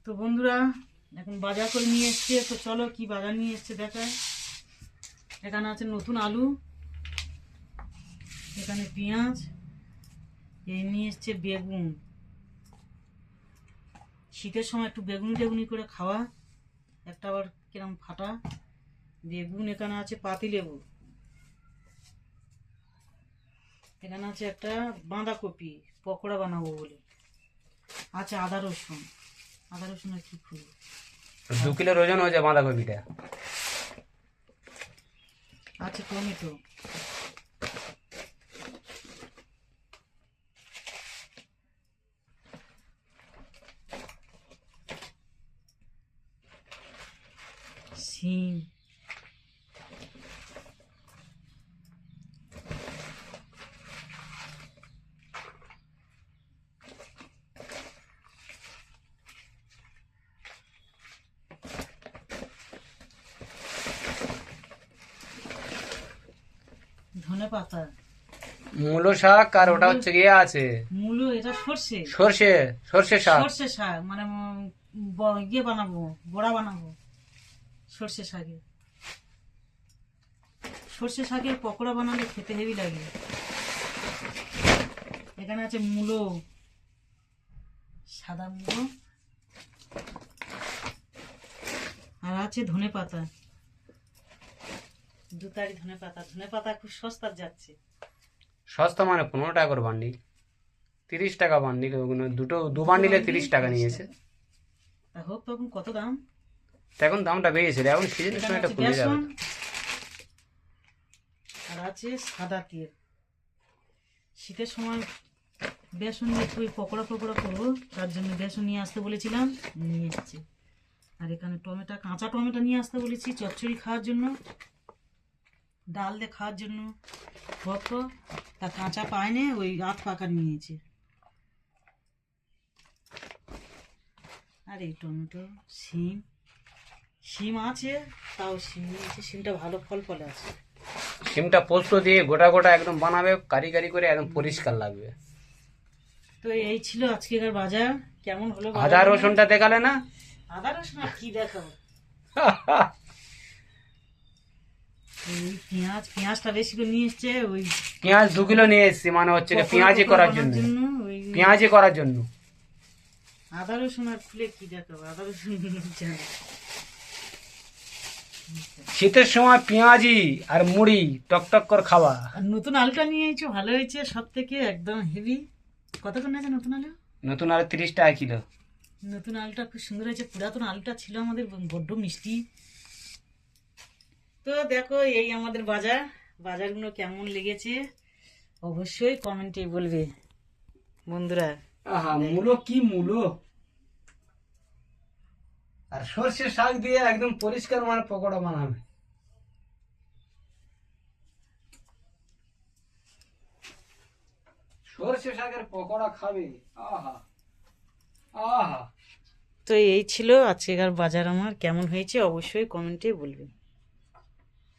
তো বন্ধুরা এখন বাজার করে নিয়ে এসছে, তো চলো কি বাজার নিয়ে এসছে দেখায়। এখানে আছে নতুন আলু, এখানে পেঁয়াজ, এই নিয়ে এসছে বেগুন। শীতের সময় একটু বেগুনি টেগুনি করে খাওয়া, একটা আবার কিরম ফাটা বেগুন। এখানে আছে পাতিলেবু, এখানে আছে একটা বাঁধাকপি পকোড়া বানাবো বলে, আছে আদা রসুন। আদা রসুনের কি ফুল 2 কিলোর ওজন হয়ে যায় বাঁধাকপিটা। আছে টমেটো, সিম, ধনে পাতা, মূলো শাক, আর ওটা হচ্ছে গিয়ে আছে মূলো, এটা সর্ষে, সর্ষে শাক। সর্ষে শাক মানে ইয়ে বানাবো, বড়া বানাবো সর্ষে শাকের। সর্ষে শাকের পকোড়া বানালে খেতে হেভি লাগে। এখানে আছে মূলো, সাদা মূলো, আর আছে ধনে পাতা, 2 তারি ধনে পাতা। ধনে পাতা খুব সস্তা যাচ্ছে। সস্তা মানে 15 টাকা করে বান্ডিল, 30 টাকা বান্ডিল। ওগুলো দু বান্ডিলে 30 টাকা নিয়েছে। তা হোক, তখন কত দাম? এখন দামটা বেড়েছে, এখন সিজনের সময় এটা কমে যাবে। বেসন, আর আছে সাদা তেল। শীতের সময় বেসন দিয়ে একটু পকোড়া পকোড়া করবো, তার জন্য বেসন নিয়ে আসতে বলেছিলাম, নিয়ে এসেছি। আর এখানে টমেটো, কাঁচা টমেটো নিয়ে আসতে বলেছি চচ্চড়ি খাওয়ার জন্য, ডাল দিয়ে খাওয়ার জন্য। ভক্ত তা কাঁচা পায়নি, ওই আধ পাকা নিয়েছে। আর এই টমেটো, শিম, শিম আছে, তাও শিম নিয়েছে। শিমটা ভালো ফল ফলে আছে। সিমটা পোস্ত দিয়ে গোটা গোটা একদম বানাবে, কারি করে একদম পরিষ্কার লাগবে। তো এই ছিল আজকের বাজার। কেমন হলো? আদা রসুনটা দেখালে না? আদা রসুন আর কি দেখাবো। এই পেঁয়াজটা বেশি করে নিয়ে এসছে। ওই পেঁয়াজ 2 কিলো নিয়ে এসছি, মানে হচ্ছে পেঁয়াজি করার জন্য। ওই পেঁয়াজি করার জন্য আদা রসুন আর খুলে কি দেখাবো, আদা রসুন শীতের সময় পেঁয়াজি আর মুড়ি টকটক করে খাওয়া। আর নতুন আলুটা নিয়ে এসেছো, ভালো হয়েছে সব থেকে, একদম হেভি। কত করে আছে নতুন আলু? নতুন আলু 30 টাকা কিলো। নতুন আলুটা খুব সুন্দর হয়েছে। পুরাতন আলুটা ছিল আমাদের বড্ড মিষ্টি। তো দেখো, এই আমাদের বাজারগুলো কেমন লেগেছে অবশ্যই কমেন্টে বলবে বন্ধুরা। আহা, মূলো কি মূলো! আর সর্ষে শাক দিয়ে একদম পরিষ্কার মানে পকোড়া বানাবে। সর্ষে শাকের পকোড়া খাবে, আহা আহা। তো এই ছিল আজকের বাজার আমার। কেমন হয়েছে অবশ্যই কমেন্টে বলবে।